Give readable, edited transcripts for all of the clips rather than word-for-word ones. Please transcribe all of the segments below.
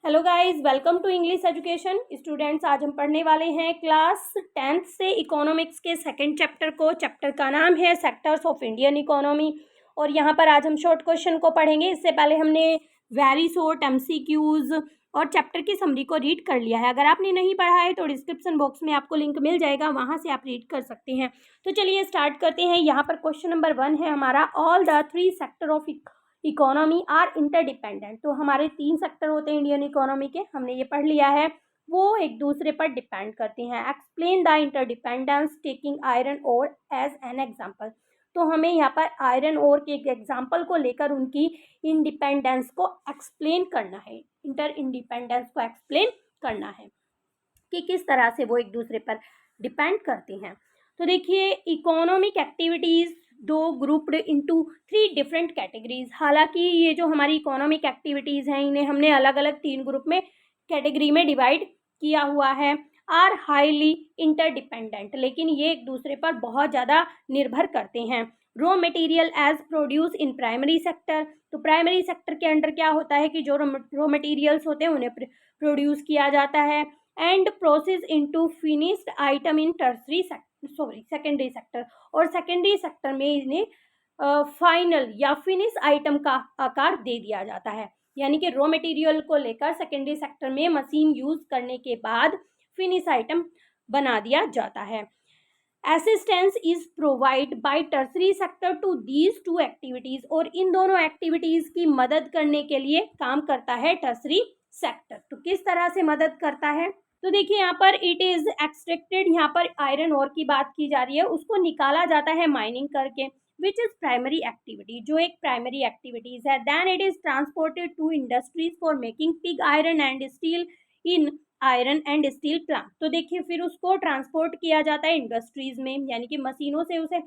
Hello guys, welcome to English education students. आज हम पढ़ने वाले हैं क्लास 10th से इकोनॉमिक्स के सेकंड चैप्टर को। चैप्टर का नाम है सेक्टर्स ऑफ इंडियन इकोनॉमी और यहाँ पर आज हम शॉर्ट क्वेश्चन को पढ़ेंगे। इससे पहले हमने वेरी शॉर्ट एमसीक्यूज और चैप्टर की समरी को रीड कर लिया है। अगर आपने नहीं पढ़ा है तो डिस्क्रिप्शन बॉक्स में आपको लिंक मिल जाएगा, वहाँ से आप रीड कर सकते हैं। तो चलिए स्टार्ट करते हैं। यहाँ पर क्वेश्चन नंबर 1 है हमारा, all the 3 sector of economy are interdependent. तो हमारे 3 सेक्टर होते हैं इंडियन इकोनॉमी के, हमने ये पढ़ लिया है, वो एक दूसरे पर डिपेंड करते हैं। Explain the interdependence taking iron ore as an example. तो हमें यहाँ पर आयरन ओर के एक एग्जाम्पल को लेकर उनकी इंडिपेंडेंस को एक्सप्लेन करना है, इंटर इंडिपेंडेंस को एक्सप्लेन करना है कि किस तरह से वो एक दूसरे पर डिपेंड करते हैं। तो देखिए, इकोनॉमिक एक्टिविटीज़ दो ग्रुप्ड इनटू 3 डिफरेंट कैटेगरीज। हालांकि ये जो हमारी इकोनॉमिक एक्टिविटीज़ हैं, इन्हें हमने अलग अलग 3 ग्रुप में कैटेगरी में डिवाइड किया हुआ है। आर हाईली इंटरडिपेंडेंट, लेकिन ये एक दूसरे पर बहुत ज़्यादा निर्भर करते हैं। Raw material as produce in primary sector. तो प्राइमरी सेक्टर के अंडर क्या होता है कि जो रॉ मटेरियल्स होते हैं उन्हें प्रोड्यूस किया जाता है and process into finished item in secondary sector. और सेकेंडरी सेक्टर में इन्हें फाइनल या फिनिश आइटम का आकार दे दिया जाता है। यानी कि रॉ मटेरियल को लेकर सेकेंडरी सेक्टर में मशीन यूज करने के बाद फिनिश आइटम बना दिया जाता है। Assistance is provide by tertiary sector to these 2 activities. और इन दोनों एक्टिविटीज की मदद करने के लिए काम करता है टर्सरी सेक्टर। तो किस तरह से मदद करता है, तो देखिए यहाँ पर इट इज एक्सट्रैक्टेड, यहाँ पर आयरन ओर की बात की जा रही है, उसको निकाला जाता है माइनिंग करके, विच इज प्राइमरी एक्टिविटी, जो एक प्राइमरी एक्टिविटीज है। Then it is transported to industries for making pig iron and steel in iron and steel plant. तो देखिए, फिर उसको ट्रांसपोर्ट किया जाता है इंडस्ट्रीज में, यानी कि मशीनों से उसे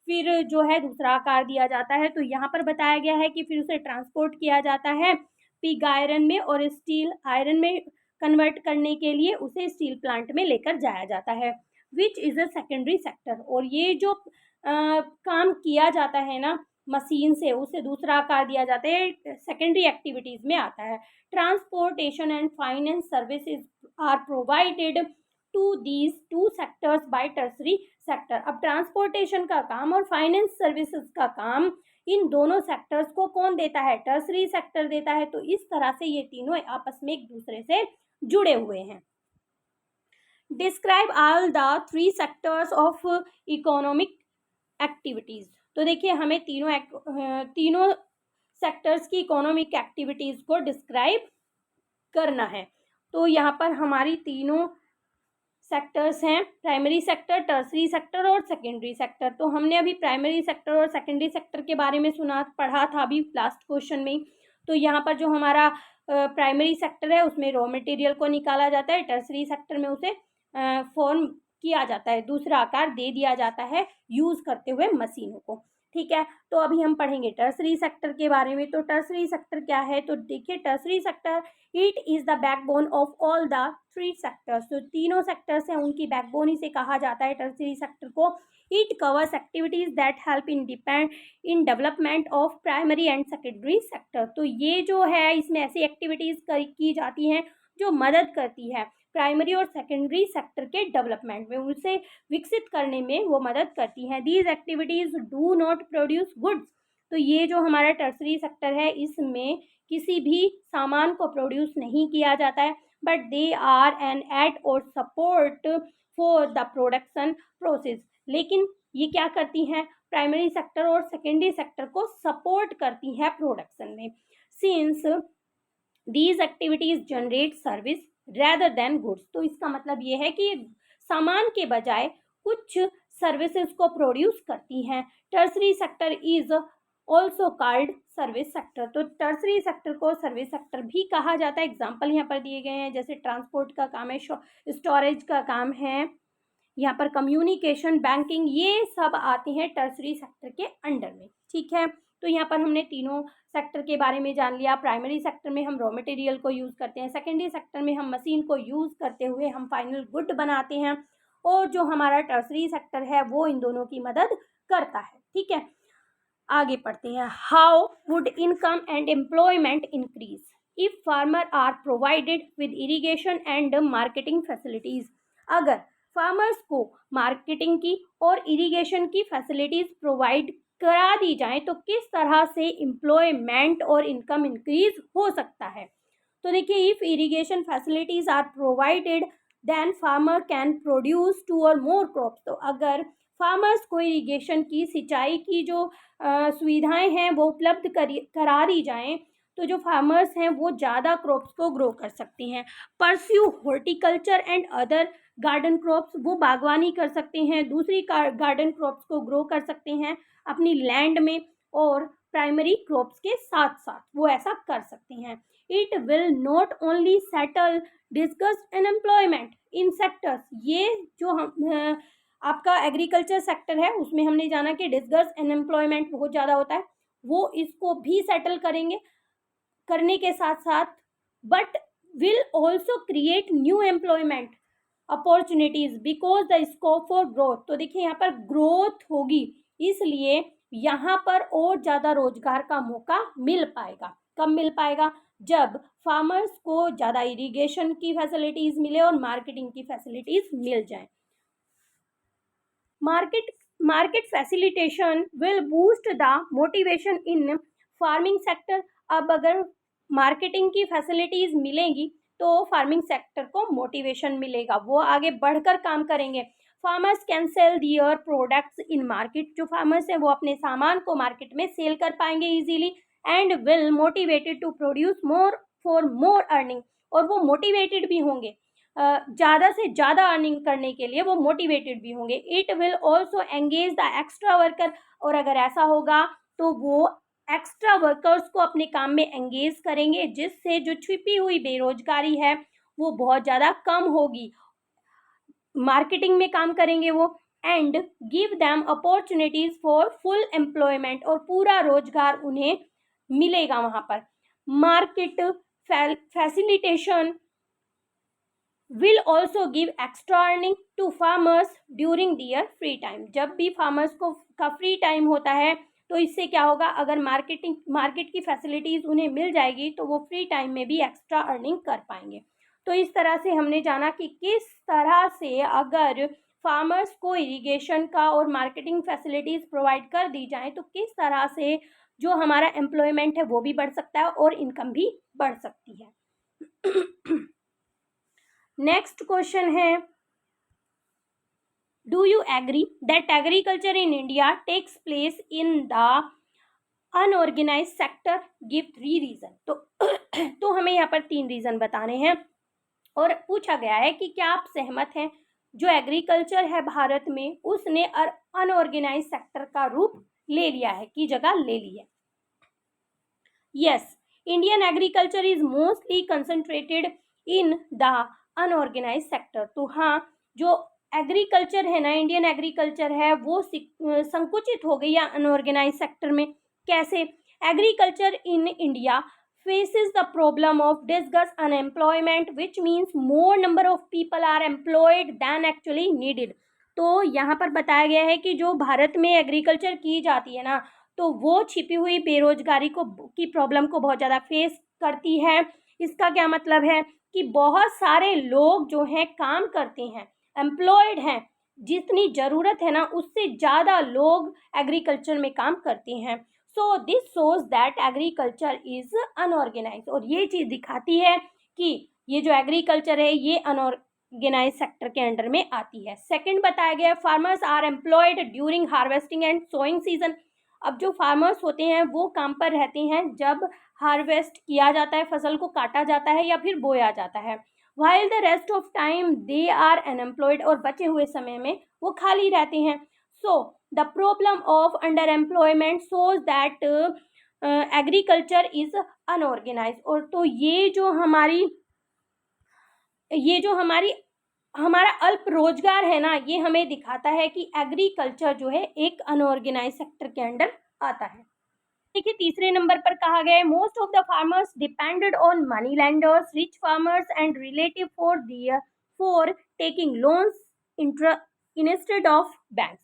फिर जो है दूसरा आकार दिया जाता है। तो यहाँ पर बताया गया है कि फिर उसे ट्रांसपोर्ट किया जाता है पिग आयरन में और स्टील आयरन में कन्वर्ट करने के लिए उसे स्टील प्लांट में लेकर जाया जाता है, which is a secondary sector. और ये जो काम किया जाता है ना मशीन से, उसे दूसरा आकार दिया जाता है, सेकेंडरी एक्टिविटीज में आता है। Transportation and finance services are provided to these 2 sectors by tertiary sector. अब ट्रांसपोर्टेशन का काम और फाइनेंस सर्विसेज का काम इन दोनों सेक्टर्स को कौन देता है, टर्सरी सेक्टर देता है। तो इस तरह से ये तीनों आपस में एक दूसरे से जुड़े हुए हैं। Describe all the 3 sectors of economic activities. तो देखिए, हमें तीनों सेक्टर्स की इकोनॉमिक एक्टिविटीज को डिस्क्राइब करना है। तो यहाँ पर हमारी तीनों सेक्टर्स हैं, प्राइमरी सेक्टर, टर्सरी सेक्टर और सेकेंडरी सेक्टर। तो हमने अभी प्राइमरी सेक्टर और सेकेंडरी सेक्टर के बारे में पढ़ा था अभी लास्ट क्वेश्चन में। तो यहाँ पर जो हमारा प्राइमरी सेक्टर है उसमें रॉ मटेरियल को निकाला जाता है, टर्सरी सेक्टर में उसे फॉर्म किया जाता है, दूसरा आकार दे दिया जाता है यूज करते हुए मशीनों को। ठीक है, तो अभी हम पढ़ेंगे टर्सरी सेक्टर के बारे में। तो टर्सरी सेक्टर क्या है, तो देखिए tertiary sector it is the backbone of all the 3 sectors. तो तीनों सेक्टर्स हैं, उनकी बैकबोन इसे कहा जाता है टर्सरी सेक्टर को। It covers activities that help in development of primary and secondary sector. तो ये जो है, इसमें ऐसी एक्टिविटीज की जाती हैं जो मदद करती है प्राइमरी और सेकेंडरी सेक्टर के डेवलपमेंट में, उसे विकसित करने में वो मदद करती हैं। These activities do not produce goods. तो ये जो हमारा टर्सरी सेक्टर है, इसमें किसी भी सामान को प्रोड्यूस नहीं किया जाता है, but they are an aid और support for the production process. लेकिन ये क्या करती हैं, प्राइमरी सेक्टर और सेकेंडरी सेक्टर को सपोर्ट करती हैं प्रोडक्शन में। Since these activities generate service rather than goods. तो इसका मतलब ये है कि सामान के बजाय कुछ सर्विसेज को प्रोड्यूस करती हैं। Tertiary sector is also called service sector. तो टर्सरी सेक्टर को सर्विस सेक्टर भी कहा जाता है। एग्जाम्पल यहाँ पर दिए गए हैं, जैसे ट्रांसपोर्ट का काम है, स्टोरेज का काम है, यहाँ पर कम्युनिकेशन, बैंकिंग, ये सब आते हैं टर्सरी सेक्टर के अंडर में। ठीक है, तो यहाँ पर हमने तीनों सेक्टर के बारे में जान लिया। प्राइमरी सेक्टर में हम रॉ मटेरियल को यूज़ करते हैं, सेकेंडरी सेक्टर में हम मशीन को यूज़ करते हुए हम फाइनल गुड बनाते हैं, और जो हमारा टर्सरी सेक्टर है वो इन दोनों की मदद करता है। ठीक है, आगे पढ़ते हैं। How would income and employment increase. If farmer are provided with irrigation and marketing facilities. अगर फार्मर्स को मार्केटिंग की और इरिगेशन की फैसिलिटीज प्रोवाइड करा दी जाए तो किस तरह से एम्प्लॉयमेंट और इनकम इंक्रीज हो सकता है। तो देखिए, if irrigation facilities are provided then farmer can produce 2 और मोर क्रॉप्स। तो अगर फार्मर्स को इरिगेशन की, सिंचाई की जो सुविधाएं हैं वो उपलब्ध करा दी जाएं तो जो फार्मर्स हैं वो ज़्यादा क्रॉप्स को ग्रो कर सकती हैं। Pursue horticulture and other garden crops, वो बागवानी कर सकते हैं, दूसरी गार्डन क्रॉप्स को ग्रो कर सकते हैं अपनी लैंड में, और प्राइमरी क्रॉप्स के साथ साथ वो ऐसा कर सकते हैं। It will not only settle discussed unemployment in sectors. ये जो हम आपका एग्रीकल्चर सेक्टर है उसमें हमने जाना कि डिस्कस्ड अनएम्प्लॉयमेंट बहुत ज़्यादा होता है, वो इसको भी सेटल करेंगे करने के साथ साथ, but will also create new employment opportunities because the scope for growth. तो देखिए यहाँ पर ग्रोथ होगी, इसलिए यहाँ पर और ज़्यादा रोजगार का मौका मिल पाएगा। कब मिल पाएगा? जब फार्मर्स को ज़्यादा इरिगेशन की फैसिलिटीज मिले और मार्केटिंग की फैसिलिटीज मिल जाए। Market facilitation will boost the motivation in farming sector. अब अगर मार्केटिंग की फैसिलिटीज मिलेंगी तो फार्मिंग सेक्टर को मोटिवेशन मिलेगा, वो आगे बढ़कर काम करेंगे। Farmers can sell their products in market. जो फार्मर्स हैं वो अपने सामान को मार्केट में सेल कर पाएंगे easily, and will motivated to produce more for more earning. और वो मोटिवेटेड भी होंगे, ज़्यादा से ज़्यादा अर्निंग करने के लिए वो मोटिवेटेड भी होंगे। It will also engage the extra worker. और अगर ऐसा होगा तो वो एक्स्ट्रा वर्कर्स को अपने काम में एंगेज करेंगे, जिससे जो छिपी हुई बेरोजगारी है वो बहुत ज़्यादा कम होगी। मार्केटिंग में काम करेंगे वो, and give them opportunities for full employment. और पूरा रोजगार उन्हें मिलेगा वहाँ पर। Market facilitation will also give extra earning to farmers during their free time. जब भी फार्मर्स को का फ्री टाइम होता है तो इससे क्या होगा, अगर मार्केट की फैसिलिटीज़ उन्हें मिल जाएगी तो वो फ्री टाइम में भी एक्स्ट्रा अर्निंग कर पाएंगे। तो इस तरह से हमने जाना कि किस तरह से अगर फार्मर्स को इरिगेशन का और मार्केटिंग फैसिलिटीज़ प्रोवाइड कर दी जाए तो किस तरह से जो हमारा एम्प्लॉयमेंट है वो भी बढ़ सकता है और इनकम भी बढ़ सकती है। नेक्स्ट क्वेश्चन है, do you agree that agriculture in India takes place in the unorganise sector? Give 3 reason. तो हमें यहाँ पर 3 रीजन बताने हैं और पूछा गया है कि क्या आप सहमत हैं जो एग्रीकल्चर है भारत में उसने अनऑर्गेनाइज सेक्टर का रूप ले लिया है, की जगह ले ली है। Yes, Indian agriculture is mostly concentrated in the unorganise sector. तो हाँ, जो एग्रीकल्चर है ना, इंडियन एग्रीकल्चर है वो संकुचित हो गई है अनऑर्गेनाइज सेक्टर में। कैसे? Agriculture in India faces the problem of discussed unemployment, which means more number of people are employed than actually needed। तो यहाँ पर बताया गया है कि जो भारत में एग्रीकल्चर की जाती है ना, तो वो छिपी हुई बेरोजगारी की प्रॉब्लम को बहुत ज़्यादा फेस करती है। इसका क्या मतलब है कि बहुत सारे लोग जो हैं काम करते हैं, एम्प्लॉयड हैं, जितनी ज़रूरत है ना उससे ज़्यादा लोग एग्रीकल्चर में काम करते हैं। So this shows that agriculture is unorganise. और ये चीज़ दिखाती है कि ये जो एग्रीकल्चर है ये अनऑर्गेनाइज सेक्टर के अंडर में आती है। सेकंड बताया गया, farmers are employed during harvesting and sowing season. अब जो फार्मर्स होते हैं वो काम पर रहते हैं जब हार्वेस्ट किया जाता है, फसल को काटा जाता है या फिर बोया जाता है। while the rest of time they are unemployed। और बचे हुए समय में वो खाली रहते हैं। so the problem of underemployment shows that agriculture is unorganized। और तो ये जो हमारा अल्प रोजगार है ना, ये हमें दिखाता है कि एग्रीकल्चर जो है एक अनऑर्गेनाइज सेक्टर के अंडर आता है। देखिए, तीसरे नंबर पर कहा गया है, most of the farmers depended on money landers, rich farmers and relative for taking loans instead of banks.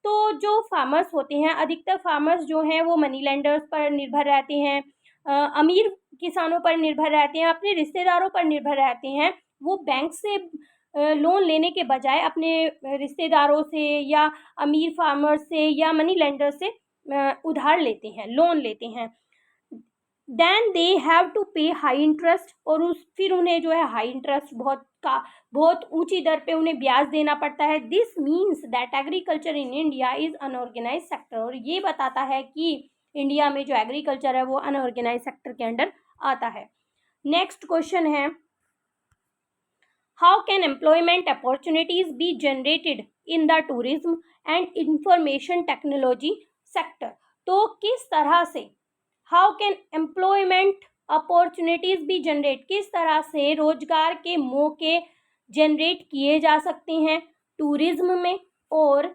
तो जो फार्मर्स होते हैं, अधिकतर फार्मर्स जो हैं वो मनी लैंडर्स पर निर्भर रहते हैं, अमीर किसानों पर निर्भर रहते हैं, अपने रिश्तेदारों पर निर्भर रहते हैं, वो बैंक से लोन लेने के बजाय अपने रिश्तेदारों से या अमीर फार्मर से या मनी लेंडर से उधार लेते हैं, लोन लेते हैं। देन दे हैव टू पे हाई इंटरेस्ट, और फिर उन्हें जो है हाई इंटरेस्ट बहुत ऊंची दर पे उन्हें ब्याज देना पड़ता है। This means that agriculture in India is unorganise sector, और ये बताता है कि इंडिया में जो एग्रीकल्चर है वो अनऑर्गेनाइज सेक्टर के अंडर आता है। नेक्स्ट क्वेश्चन है, how can employment opportunities be generated in the tourism and information technology sector. तो किस तरह से, how can employment opportunities be generate, किस तरह से रोजगार के मौके जनरेट किए जा सकते हैं टूरिज्म में और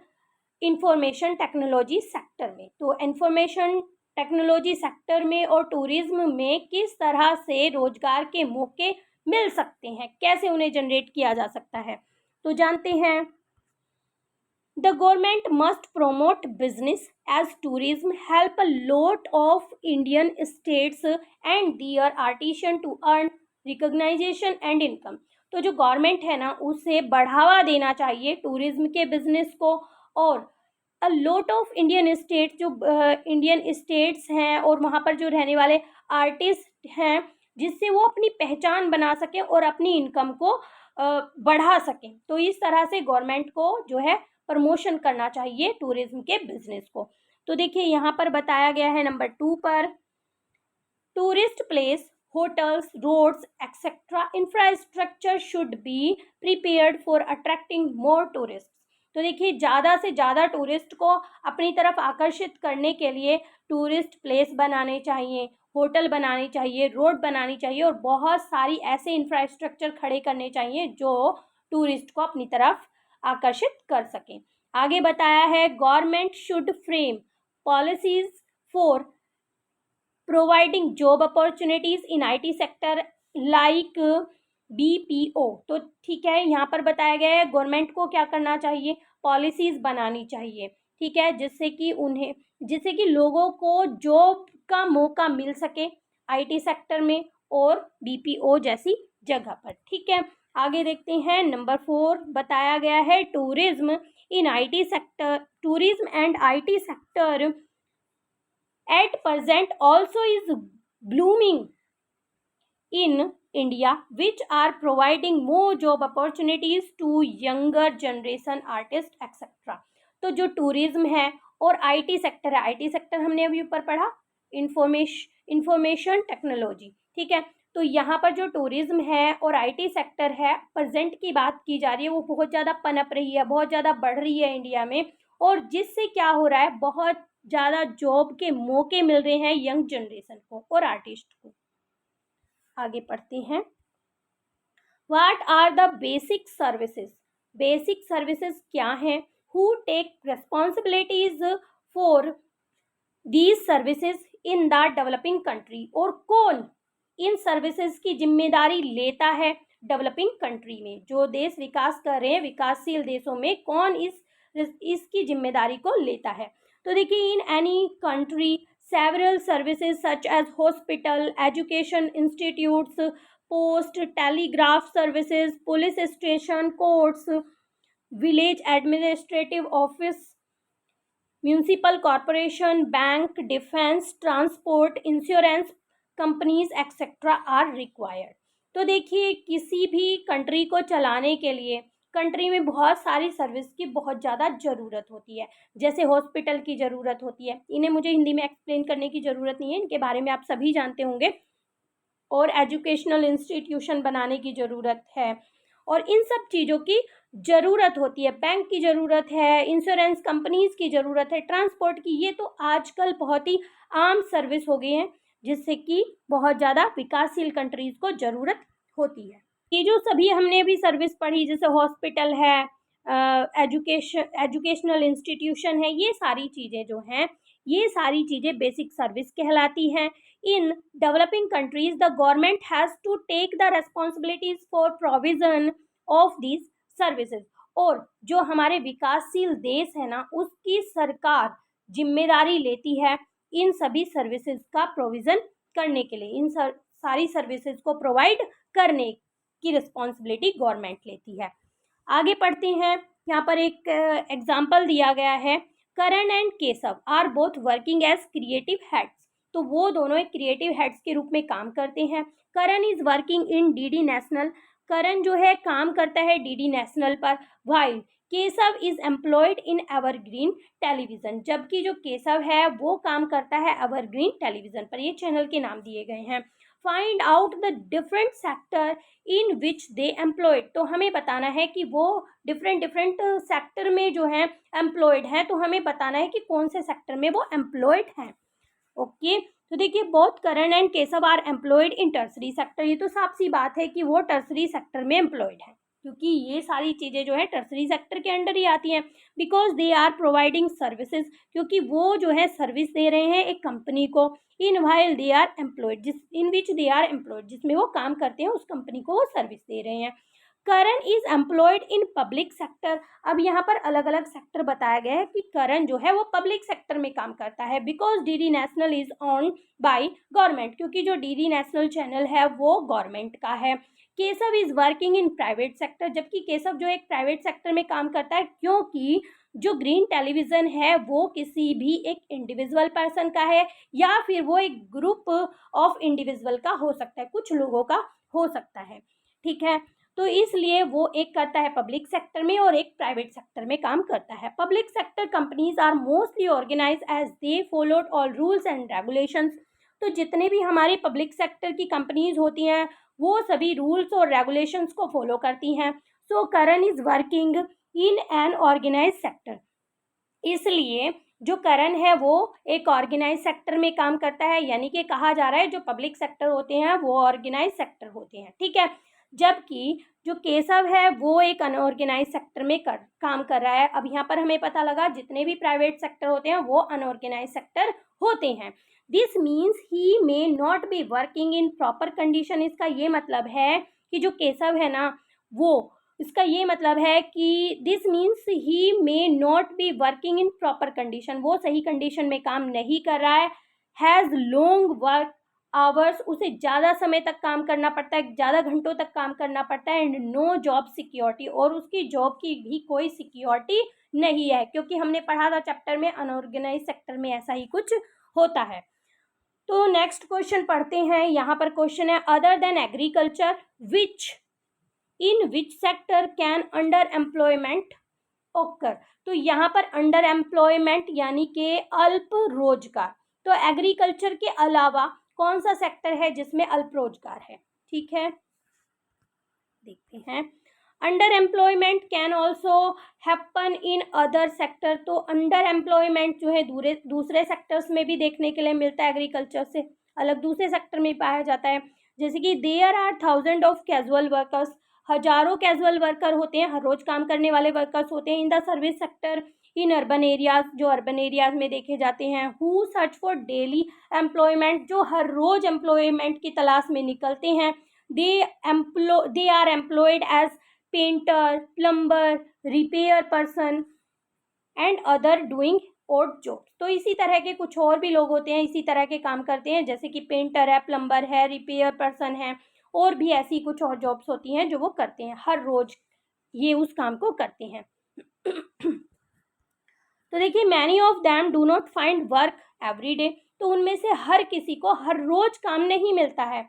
इंफॉर्मेशन टेक्नोलॉजी सेक्टर में। तो इंफॉर्मेशन टेक्नोलॉजी सेक्टर में और टूरिज्म में किस तरह से रोजगार के मौके मिल सकते हैं, कैसे उन्हें जनरेट किया जा सकता है, तो जानते हैं। The government must promote business as tourism help a lot of Indian states and their artisan to earn recognition and income। तो जो गवर्नमेंट है ना उसे बढ़ावा देना चाहिए टूरिज्म के बिजनेस को, और a lot of Indian states, जो इंडियन स्टेट्स हैं और वहाँ पर जो रहने वाले आर्टिस्ट हैं, जिससे वो अपनी पहचान बना सकें और अपनी इनकम को बढ़ा सकें। तो इस तरह से गवर्नमेंट को जो है प्रमोशन करना चाहिए टूरिज्म के बिजनेस को। तो देखिए यहाँ पर बताया गया है नंबर 2 पर, tourist place, hotels, roads etcetera infrastructure should be prepared for attracting more tourist. तो देखिए ज़्यादा से ज़्यादा टूरिस्ट को अपनी तरफ आकर्षित करने के लिए टूरिस्ट प्लेस बनाने चाहिए, होटल बनाने चाहिए, रोड बनानी चाहिए, और बहुत सारी ऐसे इंफ्रास्ट्रक्चर खड़े करने चाहिए जो टूरिस्ट को अपनी तरफ आकर्षित कर सकें। आगे बताया है, government should frame policies for providing job opportunities in IT sector like BPO. तो ठीक है, यहाँ पर बताया गया है गवर्नमेंट को क्या करना चाहिए, पॉलिसीज बनानी चाहिए, ठीक है, जिससे कि लोगों को जॉब का मौका मिल सके आईटी सेक्टर में और बीपीओ जैसी जगह पर। ठीक है, आगे देखते हैं नंबर 4 बताया गया है, tourism in IT sector, tourism and IT sector at present also is blooming in India which are providing more job opportunities to younger generation artist etcetera. तो जो टूरिज्म है और आईटी सेक्टर है, आईटी सेक्टर हमने अभी ऊपर पढ़ा information technology, ठीक है। तो यहाँ पर जो टूरिज्म है और आईटी सेक्टर है, प्रेजेंट की बात की जा रही है, वो बहुत ज़्यादा पनप रही है, बहुत ज़्यादा बढ़ रही है इंडिया में, और जिससे क्या हो रहा है, बहुत ज़्यादा जॉब के मौके मिल रहे हैं यंग जनरेशन को और आर्टिस्ट को। आगे पढ़ते हैं, what are the basic services. Basic services क्या हैं, who take responsibilities for these services in the developing country, और कौन इन सर्विसेज की जिम्मेदारी लेता है डेवलपिंग कंट्री में, जो देश विकास कर रहे हैं, विकासशील देशों में कौन इसकी जिम्मेदारी को लेता है। तो देखिए, in any country several services such as hospital, education institutes, post, telegraph services, police station, courts, village administrative office, municipal corporation, bank, defense, transport, insurance companies etc. are required। तो देखिए, किसी भी कंट्री को चलाने के लिए कंट्री में बहुत सारी सर्विस की बहुत ज़्यादा ज़रूरत होती है, जैसे हॉस्पिटल की ज़रूरत होती है, इन्हें मुझे हिंदी में एक्सप्लेन करने की ज़रूरत नहीं है, इनके बारे में आप सभी जानते होंगे, और एजुकेशनल इंस्टीट्यूशन बनाने की ज़रूरत है, और इन सब चीज़ों की ज़रूरत होती है, बैंक की ज़रूरत है, इंश्योरेंस कंपनीज़ की ज़रूरत है, ट्रांसपोर्ट की, ये तो आजकल बहुत ही आम सर्विस हो गई हैं, जिससे कि बहुत ज़्यादा विकासशील कंट्रीज़ को ज़रूरत होती है। ये जो सभी हमने अभी सर्विस पढ़ी, जैसे हॉस्पिटल है, एजुकेशनल इंस्टीट्यूशन है, ये सारी चीज़ें जो हैं, ये सारी चीज़ें बेसिक सर्विस कहलाती हैं। In developing countries the government has to take the responsibilities for provision of these services, और जो हमारे विकासशील देश है ना, उसकी सरकार जिम्मेदारी लेती है इन सभी सर्विसेज का प्रोविज़न करने के लिए, इन सारी सर्विसेज को प्रोवाइड करने की रिस्पॉन्सिबिलिटी गवर्नमेंट लेती है। आगे पढ़ते हैं। यहाँ पर एक एग्जाम्पल दिया गया है, Karan and Keshav are both working as creative heads. तो वो दोनों एक क्रिएटिव हेड्स के रूप में काम करते हैं। Karan is working in DD National, Karan जो है काम करता है डीडी नेशनल पर, while Keshav is employed in Evergreen Television, जबकि जो केशव है वो काम करता है एवरग्रीन टेलीविजन पर। ये चैनल के नाम दिए गए हैं। Find out the different sector in which they employed, तो हमें बताना है कि वो डिफरेंट सेक्टर में जो है एम्प्लॉयड हैं, तो हमें बताना है कि कौन से सेक्टर में वो एम्प्लॉयड हैं। ओके, तो देखिए both Karan and Keshav are employed in tertiary sector, ये तो साफ सी बात है कि वो टर्सरी सेक्टर में एम्प्लॉयड है, क्योंकि ये सारी चीज़ें जो है टर्सरी सेक्टर के अंडर ही आती हैं। Because they are providing services, क्योंकि वो जो है सर्विस दे रहे हैं एक कंपनी को, in while they are employed, जिस in which they are employed, जिसमें वो काम करते हैं उस कंपनी को वो सर्विस दे रहे हैं। Karan is employed in public sector, अब यहाँ पर अलग अलग सेक्टर बताया गया है कि करण जो है वो पब्लिक सेक्टर में काम करता है। Because DD national is on by government, क्योंकि जो डीडी नेशनल चैनल है वो गवर्नमेंट का है। Keshav is working in private sector, जबकि केशव जो एक प्राइवेट सेक्टर में काम करता है, क्योंकि जो ग्रीन टेलीविज़न है वो किसी भी एक इंडिविजुअल पर्सन का है, या फिर वो एक ग्रुप ऑफ इंडिविजुअल का हो सकता है, कुछ लोगों का हो सकता है। ठीक है, तो इसलिए वो एक करता है पब्लिक सेक्टर में और एक प्राइवेट सेक्टर में काम करता है। Public sector companies are mostly organise as they followed all rules and regulations, तो जितने भी हमारी पब्लिक सेक्टर की कंपनीज होती हैं वो सभी रूल्स और रेगुलेशंस को फॉलो करती हैं। So Karan is working in an organise sector, इसलिए जो करण है वो एक ऑर्गेनाइज सेक्टर में काम करता है, यानी कि कहा जा रहा है जो पब्लिक सेक्टर होते हैं वो ऑर्गेनाइज सेक्टर होते हैं। ठीक है, जबकि जो केशव है वो एक अनऑर्गेनाइज सेक्टर में काम कर रहा है। अब यहाँ पर हमें पता लगा जितने भी प्राइवेट सेक्टर होते हैं वो अनऑर्गेनाइज सेक्टर होते हैं। This means he may not be working in proper condition, इसका ये मतलब है कि जो केशव है ना वो, इसका ये मतलब है कि this means he may not be working in proper condition, वो सही कंडीशन में काम नहीं कर रहा है। हैज़ लॉन्ग वर्क आवर्स, उसे ज़्यादा समय तक काम करना पड़ता है, ज़्यादा घंटों तक काम करना पड़ता है। एंड नो जॉब सिक्योरिटी, और उसकी जॉब की भी कोई सिक्योरिटी नहीं है, क्योंकि हमने पढ़ा था चैप्टर में अनऑर्गेनाइज सेक्टर में ऐसा ही कुछ होता है। तो नेक्स्ट क्वेश्चन पढ़ते हैं। यहाँ पर क्वेश्चन है other than agriculture in which sector can under employment ओकर, तो यहाँ पर अंडर एम्प्लॉयमेंट यानी कि अल्प रोजगार, तो एग्रीकल्चर के अलावा कौन सा सेक्टर है जिसमें अल्प रोजगार है। ठीक है, देखते हैं। Under employment can also happen in other sector, तो अंडर एम्प्लॉयमेंट जो है दूसरे सेक्टर्स में भी देखने के लिए मिलता है, एग्रीकल्चर से अलग दूसरे सेक्टर में पाया जाता है। जैसे कि there are thousand of casual workers, हजारों कैजुअल वर्कर होते हैं, हर रोज काम करने वाले वर्कर्स होते हैं। In the service sector in urban areas, जो अर्बन एरियाज में देखे जाते हैं। Who search for daily employment, जो हर रोज एम्प्लॉयमेंट की तलाश में निकलते हैं। They are employed as painter, plumber, repair person and other doing odd job, तो इसी तरह के कुछ और भी लोग होते हैं इसी तरह के काम करते हैं, जैसे कि पेंटर है, प्लम्बर है, रिपेयर पर्सन है, और भी ऐसी कुछ और जॉब्स होती हैं जो वो करते हैं, हर रोज ये उस काम को करते हैं। तो देखिए many of them do not find work every day, तो उनमें से हर किसी को हर रोज काम नहीं मिलता है।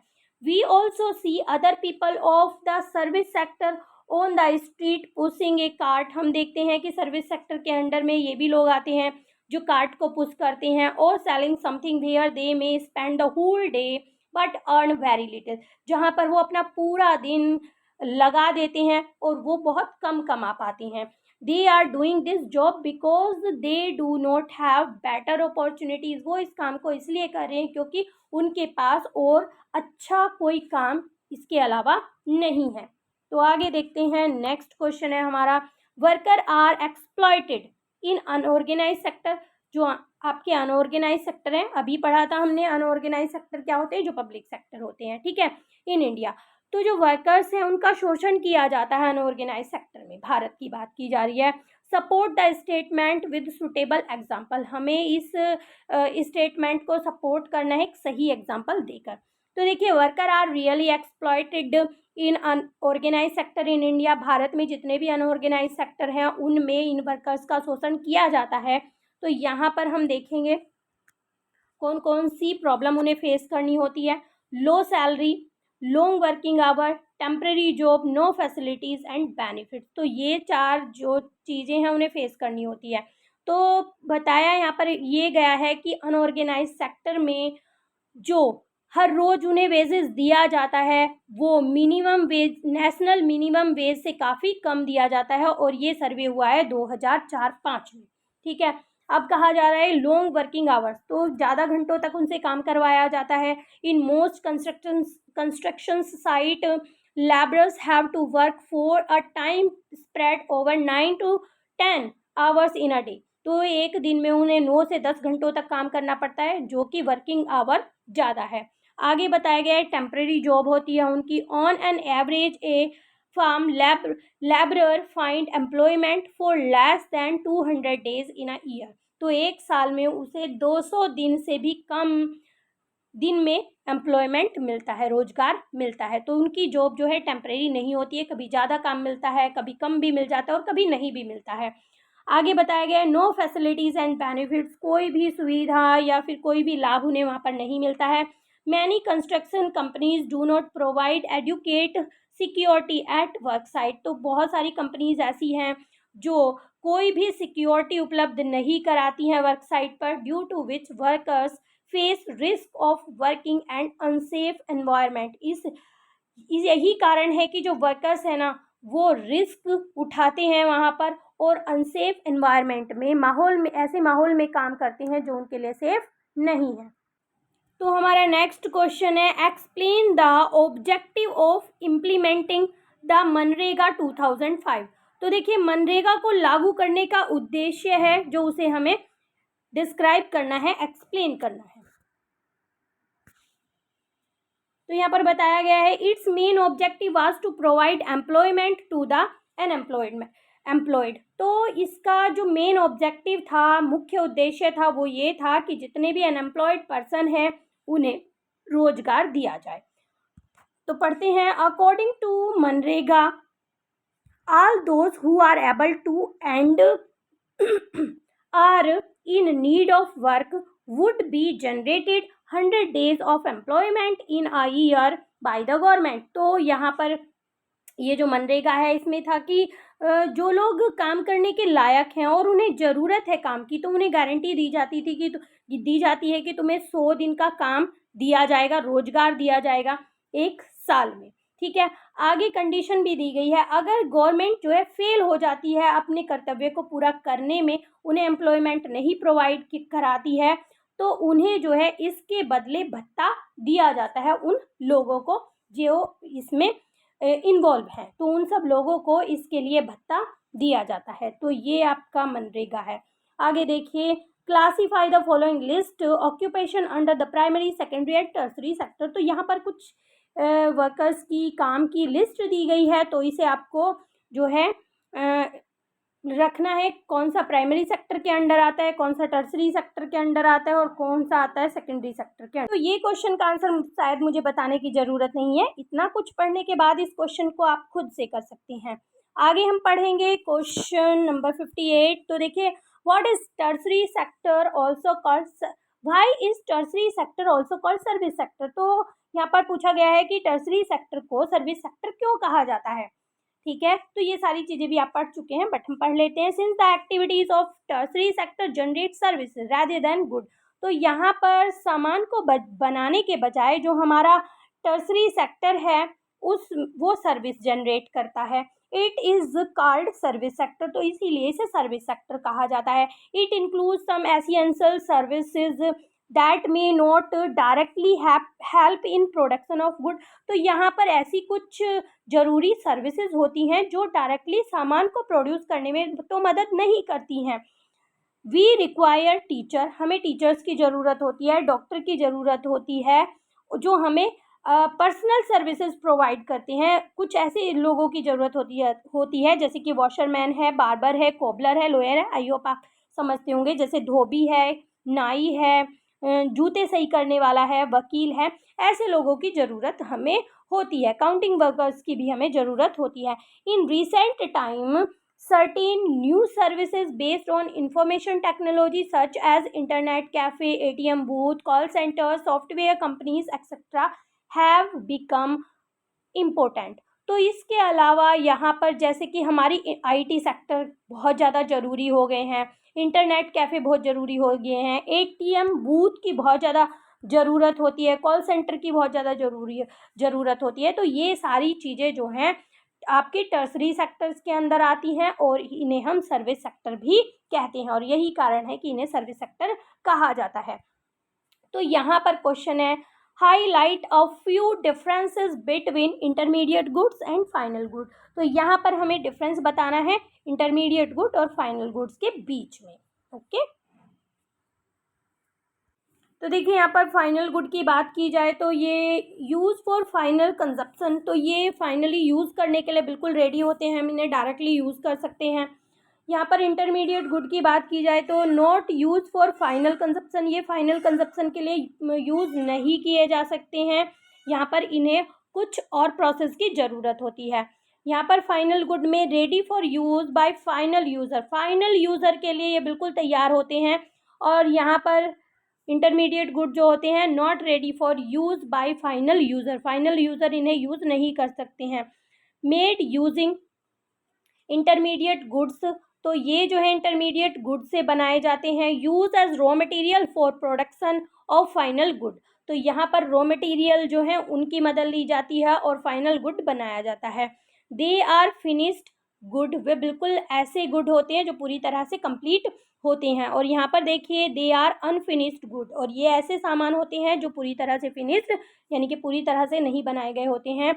We also see other people of the service sector on the street pushing a cart, हम देखते हैं कि सर्विस सेक्टर के अंडर में ये भी लोग आते हैं जो कार्ट को पुश करते हैं। और selling something where they may spend the whole day but earn very little, जहाँ पर वो अपना पूरा दिन लगा देते हैं और वो बहुत कम कमा पाते हैं। They are doing this job because they do not have better opportunities, वो इस काम को इसलिए कर रहे हैं क्योंकि उनके पास और अच्छा कोई काम इसके अलावा नहीं है। तो आगे देखते हैं। नेक्स्ट क्वेश्चन है हमारा, worker are exploited in unorganise sector, जो आपके अनऑर्गेनाइज सेक्टर हैं, अभी पढ़ा था हमने अनऑर्गेनाइज सेक्टर क्या होते हैं, जो पब्लिक सेक्टर होते हैं। ठीक है, इन इंडिया तो जो वर्कर्स हैं उनका शोषण किया जाता है अनऑर्गेनाइज सेक्टर में, भारत की बात की जा रही है। Support the statement with suitable example, हमें इस स्टेटमेंट को सपोर्ट करना है एक सही एग्जाम्पल देकर। तो देखिए, worker are really exploited in unorganise sector in India, Bharat में जितने भी अनऑर्गेनाइज सेक्टर हैं उनमें इन वर्कर्स का शोषण किया जाता है। तो यहाँ पर हम देखेंगे कौन कौन सी प्रॉब्लम उन्हें फेस करनी होती है। Low salary, long working hour, temporary job, no facilities and benefit. तो ये 4 जो चीज़ें हैं उन्हें फेस करनी होती है। तो बताया यहाँ पर ये गया है कि अनऑर्गेनाइज सेक्टर में जो हर रोज़ उन्हें वेजेस दिया जाता है वो minimum wage, national minimum wage से काफ़ी कम दिया जाता है, और ये सर्वे हुआ है 2004-05 में। ठीक है, अब कहा जा रहा है लॉन्ग वर्किंग आवर्स, तो ज़्यादा घंटों तक उनसे काम करवाया जाता है। In most construction site laborers have to work for a time spread over 9 to 10 hours in a day। तो एक दिन में उन्हें 9 से 10 घंटों तक काम करना पड़ता है, जो कि वर्किंग आवर ज़्यादा है। आगे बताया गया है टेम्परेरी जॉब होती है उनकी। On an average a farm labourer find employment for less than 200 days in a year. तो एक साल में उसे 200 दिन से भी कम दिन में एम्प्लॉयमेंट मिलता है, रोजगार मिलता है। तो उनकी जॉब जो है टेम्परेरी नहीं होती है, कभी ज़्यादा काम मिलता है, कभी कम भी मिल जाता है और कभी नहीं भी मिलता है। आगे बताया गया है नो फैसिलिटीज़ एंड बेनिफिट्स, कोई भी सुविधा या फिर कोई भी लाभ उन्हें वहाँ पर नहीं मिलता है। Many construction companies do not provide adequate security at work site. तो बहुत सारी कंपनीज ऐसी हैं जो कोई भी सिक्योरिटी उपलब्ध नहीं कराती हैं वर्क साइट पर, due to which workers face risk of working and unsafe environment. इस यही कारण है कि जो वर्कर्स हैं ना वो रिस्क उठाते हैं वहाँ पर, और अनसेफ एनवायरनमेंट में, माहौल में, ऐसे माहौल में काम करते हैं जो उनके लिए सेफ नहीं है। तो हमारा नेक्स्ट क्वेश्चन है explain the objective of implementing the MNREGA 2005। तो देखिए, मनरेगा को लागू करने का उद्देश्य है जो उसे हमें डिस्क्राइब करना है, एक्सप्लेन करना है। तो यहाँ पर बताया गया है its main objective was to provide employment to the unemployed. तो इसका जो मेन ऑब्जेक्टिव था, मुख्य उद्देश्य था, वो ये था कि जितने भी अनएम्प्लॉयड पर्सन हैं उन्हें रोजगार दिया जाए। तो पढ़ते हैं according to MNREGA all those who are able to and are in need of work would be generated 100 days of employment in a year by the government। तो यहाँ पर ये जो मनरेगा है इसमें था कि जो लोग काम करने के लायक हैं और उन्हें ज़रूरत है काम की, तो उन्हें गारंटी दी जाती थी कि दी जाती है कि तुम्हें 100 दिन का काम दिया जाएगा, रोजगार दिया जाएगा एक साल में। ठीक है, आगे कंडीशन भी दी गई है, अगर गवर्नमेंट जो है फेल हो जाती है अपने कर्तव्य को पूरा करने में, उन्हें एम्प्लॉयमेंट नहीं प्रोवाइड कराती है, तो उन्हें जो है इसके बदले भत्ता दिया जाता है उन लोगों को जो इसमें इन्वॉल्व है। तो उन सब लोगों को इसके लिए भत्ता दिया जाता है। तो ये आपका मनरेगा है। आगे देखिए classify the following list occupation under the primary, secondary and tertiary sector. तो यहाँ पर कुछ वर्कर्स की काम की लिस्ट दी गई है, तो इसे आपको जो है रखना है कौन सा प्राइमरी सेक्टर के अंडर आता है, कौन सा टर्सरी सेक्टर के अंडर आता है और कौन सा आता है सेकेंडरी सेक्टर के अंडर। तो ये क्वेश्चन का आंसर शायद मुझे बताने की ज़रूरत नहीं है, इतना कुछ पढ़ने के बाद इस क्वेश्चन को आप खुद से कर सकती हैं। आगे हम पढ़ेंगे क्वेश्चन नंबर 58। तो देखिए what is tertiary sector also called, why is tertiary sector also called service sector. तो यहाँ पर पूछा गया है कि टर्सरी सेक्टर को सर्विस सेक्टर क्यों कहा जाता है। ठीक है, तो ये सारी चीज़ें भी आप पढ़ चुके हैं, बट हम पढ़ लेते हैं। Since the activities of tertiary sector generate services rather than good. तो यहाँ पर सामान को बनाने के बजाय जो हमारा टर्सरी सेक्टर है वो सर्विस जनरेट करता है। It is called service sector, तो इसीलिए इसे सर्विस सेक्टर कहा जाता है। It include some essential services that may not directly help in production of good. तो यहाँ पर ऐसी कुछ ज़रूरी सर्विसेज होती हैं जो डायरेक्टली सामान को प्रोड्यूस करने में तो मदद नहीं करती हैं। वी रिक्वायर टीचर, हमें टीचर्स की ज़रूरत होती है, डॉक्टर की ज़रूरत होती है जो हमें पर्सनल सर्विसेज प्रोवाइड करते हैं। कुछ ऐसे लोगों की ज़रूरत होती है जैसे कि वॉशरमैन है, बार्बर है, कोबलर है, लॉयर है। आई होप आप समझते होंगे। जैसे धोबी है, नाई है, जूते सही करने वाला है, वकील है। ऐसे लोगों की ज़रूरत हमें होती है। काउंटिंग वर्कर्स की भी हमें ज़रूरत होती है। In recent time certain new services based on information technology such as internet cafe, ATM booth, call centers, software companies etc have become important। तो इसके अलावा यहाँ पर जैसे कि हमारी IT सेक्टर बहुत ज़्यादा ज़रूरी हो गए हैं, इंटरनेट कैफ़े बहुत ज़रूरी हो गए हैं, ATM बूथ की बहुत ज़्यादा ज़रूरत होती है, कॉल सेंटर की बहुत ज़्यादा ज़रूरत होती है। तो ये सारी चीज़ें जो हैं आपके टर्सरी सेक्टर्स के अंदर आती हैं और इन्हें हम सर्विस सेक्टर भी कहते हैं और यही कारण है कि इन्हें सर्विस सेक्टर कहा जाता है। तो यहाँ पर क्वेश्चन है, highlight a few differences between intermediate goods and final good. तो यहाँ पर हमें डिफरेंस बताना है इंटरमीडिएट गुड और फाइनल गुड्स के बीच में। ओके, तो देखिए यहाँ पर फाइनल गुड की बात की जाए तो ये यूज़ फॉर फाइनल कंजप्शन, तो ये फाइनली यूज़ करने के लिए बिल्कुल रेडी होते हैं, हम इन्हें डायरेक्टली यूज़ कर सकते हैं। यहाँ पर इंटरमीडिएट गुड की बात की जाए तो not use for final consumption, ये फाइनल कंजप्शन के लिए यूज़ नहीं किए जा सकते हैं। यहाँ पर इन्हें कुछ और प्रोसेस की ज़रूरत होती है। यहाँ पर फाइनल गुड में ready for use bye final user, final user के लिए ये बिल्कुल तैयार होते हैं। और यहाँ पर इंटरमीडिएट गुड जो होते हैं not ready for use bye final user, final user इन्हें यूज़ नहीं कर सकते हैं। मेड यूजिंग इंटरमीडिएट गुड्स, तो ये जो है इंटरमीडिएट गुड से बनाए जाते हैं। Use as raw material for production of final good, तो यहाँ पर रॉ मटेरियल जो है उनकी मदद ली जाती है और फाइनल गुड बनाया जाता है। दे आर फिनिश्ड गुड, वे बिल्कुल ऐसे गुड होते हैं जो पूरी तरह से कंप्लीट होते हैं। और यहाँ पर देखिए दे आर अनफिनिश्ड गुड, और ये ऐसे सामान होते हैं जो पूरी तरह से फिनिश्ड यानी कि पूरी तरह से नहीं बनाए गए होते हैं।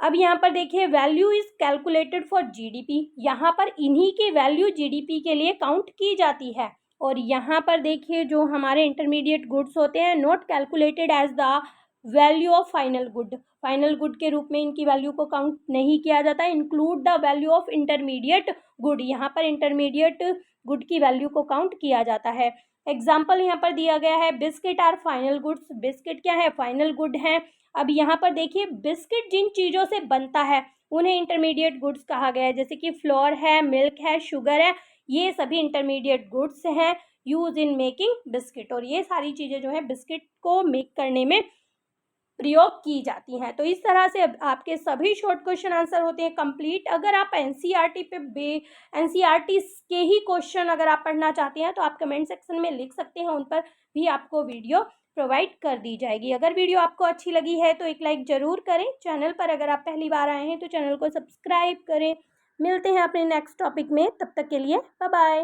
अब यहाँ पर देखिए value is calculated for GDP, यहाँ पर इन्हीं की वैल्यू जीडीपी के लिए काउंट की जाती है। और यहाँ पर देखिए जो हमारे इंटरमीडिएट गुड्स होते हैं not calculated as the value of final good, final good के रूप में इनकी वैल्यू को काउंट नहीं किया जाता। Include the value of intermediate good, यहाँ पर इंटरमीडिएट गुड की वैल्यू को काउंट किया जाता है। एग्जाम्पल यहाँ पर दिया गया है, biscuit are final goods, biscuit क्या है, फाइनल गुड है। अब यहाँ पर देखिए बिस्किट जिन चीज़ों से बनता है उन्हें इंटरमीडिएट गुड्स कहा गया है, जैसे कि फ्लोर है, मिल्क है, शुगर है, ये सभी इंटरमीडिएट गुड्स हैं यूज इन मेकिंग बिस्किट। और ये सारी चीज़ें जो है बिस्किट को मेक करने में प्रयोग की जाती हैं। तो इस तरह से आपके सभी शॉर्ट क्वेश्चन आंसर होते हैं कंप्लीट। अगर आप एनसीईआरटी एनसीईआरटी के ही क्वेश्चन अगर आप पढ़ना चाहते हैं तो आप कमेंट सेक्शन में लिख सकते हैं, उन पर भी आपको वीडियो प्रोवाइड कर दी जाएगी। अगर वीडियो आपको अच्छी लगी है तो एक लाइक ज़रूर करें। चैनल पर अगर आप पहली बार आए हैं तो चैनल को सब्सक्राइब करें। मिलते हैं अपने नेक्स्ट टॉपिक में, तब तक के लिए बाय बाय।